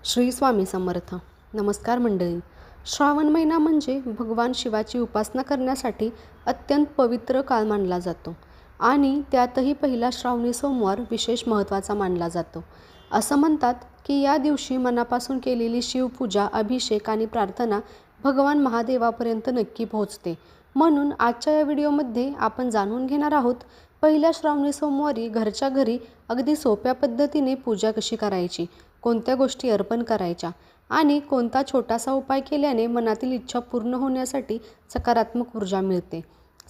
श्री स्वामी समर्थ. नमस्कार मंडळी. श्रावण महिना म्हणजे भगवान शिवाची उपासना करण्यासाठी अत्यंत पवित्र काळ मानला जातो आणि त्यातही पहिला श्रावणी सोमवार विशेष महत्त्वाचा मानला जातो. असं म्हणतात की या दिवशी मनापासून केलेली शिवपूजा, अभिषेक आणि प्रार्थना भगवान महादेवापर्यंत नक्की पोहोचते. म्हणून आजच्या या व्हिडिओमध्ये आपण जाणून घेणार आहोत पहिल्या श्रावणी सोमवारी घरच्या घरी अगदी सोप्या पद्धतीने पूजा कशी करायची, कोणत्या गोष्टी अर्पण करायच्या आणि कोणता छोटासा उपाय केल्याने मनातील इच्छा पूर्ण होण्यासाठी सकारात्मक ऊर्जा मिळते.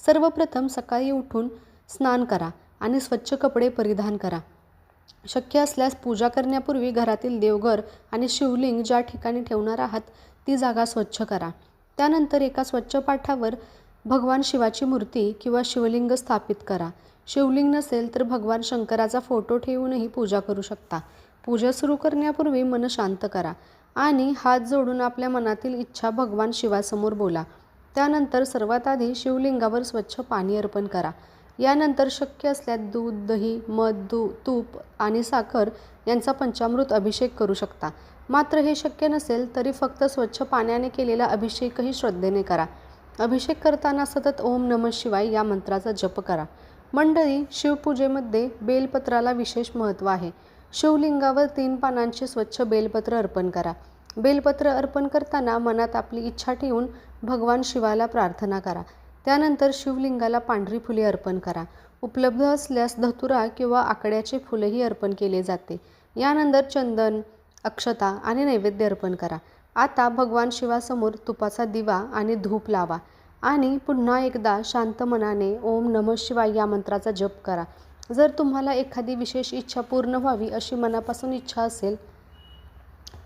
सर्वप्रथम सकाळी उठून स्नान करा आणि स्वच्छ कपडे परिधान करा. शक्य असल्यास पूजा करण्यापूर्वी घरातील देवघर आणि शिवलिंग ज्या ठिकाणी ठेवणार आहात ती जागा स्वच्छ करा. त्यानंतर एका स्वच्छ पाटावर भगवान शिवाची मूर्ती किंवा शिवलिंग स्थापित करा. शिवलिंग नसेल तर भगवान शंकराचा फोटो ठेवूनही पूजा करू शकता. पूजा सुरू करण्यापूर्वी मन शांत करा आणि हात जोडून आपल्या मनातील इच्छा भगवान शिवासमोर बोला. त्यानंतर सर्वात आधी शिवलिंगावर स्वच्छ पाणी अर्पण करा. यानंतर शक्य असल्यास दूध, दही, मध, तूप आणि साखर यांचा पंचामृत अभिषेक करू शकता. मात्र हे शक्य नसेल तरी फक्त स्वच्छ पाण्याने केलेला अभिषेकही श्रद्धेने करा. अभिषेक करताना सतत ओम नमः शिवाय या मंत्राचा जप करा. मंडळी, शिवपूजेमध्ये बेलपत्राला विशेष महत्त्व आहे. शिवलिंगावर 3 पानांचे स्वच्छ बेलपत्र अर्पण करा. बेलपत्र अर्पण करताना मनात आपली इच्छा ठेवून भगवान शिवाला प्रार्थना करा. त्यानंतर शिवलिंगाला पांढरी फुले अर्पण करा. उपलब्ध असल्यास धतुरा किंवा आकड्याचे फुलही अर्पण केले जाते. यानंतर चंदन, अक्षता आणि नैवेद्य अर्पण करा. आता भगवान शिवासमोर तुपाचा दिवा आणि धूप लावा आणि पुन्हा एकदा शांत मनाने ओम नमः शिवाय या मंत्राचा जप करा. जर तुम्हाला एखादी विशेष इच्छा पूर्ण व्हावी अशी मनापासून इच्छा असेल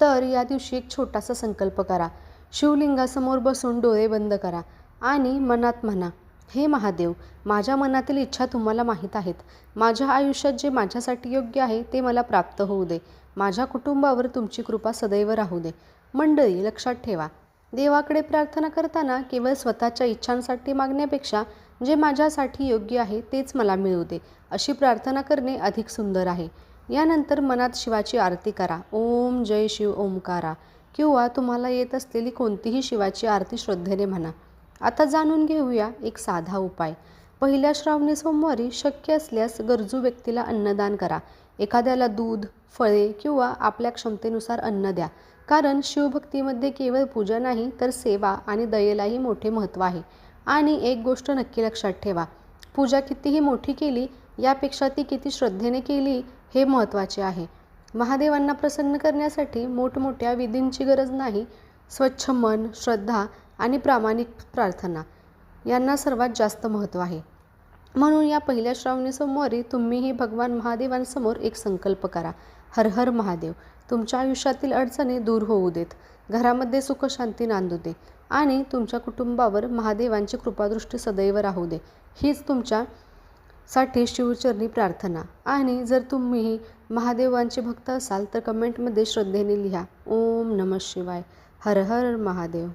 तर या दिवशी एक छोटासा संकल्प करा. शिवलिंगासमोर बसून डोळे बंद करा आणि मनात म्हणा, हे महादेव, माझ्या मनातील इच्छा तुम्हाला माहीत आहेत. माझ्या आयुष्यात जे माझ्यासाठी योग्य आहे ते मला प्राप्त होऊ दे. माझ्या कुटुंबावर तुमची कृपा सदैव राहू दे. मंडळी, लक्षात ठेवा, देवाकडे प्रार्थना करताना केवळ स्वतःच्या इच्छांसाठी मागण्यापेक्षा जे माझ्यासाठी योग्य आहे तेच मला मिळू दे अशी प्रार्थना करणे अधिक सुंदर आहे. यानंतर मनात शिवाची आरती करा. ओम जय शिव ओंकारा किंवा तुम्हाला येत असलेली कोणतीही शिवाची आरती श्रद्धेने म्हणा. आता जाणून घेऊया एक साधा उपाय. पहिल्या श्रावणी सोमवारी शक्य असल्यास गरजू व्यक्तीला अन्नदान करा. एखाद्याला दूध, फळे किंवा आपल्या क्षमतेनुसार अन्न द्या. कारण शिवभक्तीमध्ये केवळ पूजा नाही तर सेवा आणि दयेलाही मोठे महत्त्व आहे. आणि एक गोष्ट नक्की लक्षात ठेवा, पूजा कितीही मोठी केली यापेक्षा ती किती श्रद्धेने केली हे महत्त्वाचे आहे. महादेवांना प्रसन्न करण्यासाठी मोठमोठ्या विधींची गरज नाही. स्वच्छ मन, श्रद्धा आणि प्रामाणिक प्रार्थना यांना सर्वात जास्त महत्त्व आहे. म्हणून या पहिल्या श्रावणी सोमवारी तुम्हीही भगवान महादेवांसमोर एक संकल्प करा. हर हर महादेव. तुमच्या आयुष्यातील अडचणी दूर होऊ देत, घरामध्ये सुख शांती नांदू दे आणि तुमच्या कुटुंबावर महादेवांची कृपादृष्टी सदैव राहू दे. हीच तुमच्यासाठी शिवचरणी प्रार्थना. आणि जर तुम्हीही महादेवांचे भक्त असाल तर कमेंटमध्ये श्रद्धेने लिहा, ओम नमः शिवाय, हर हर महादेव.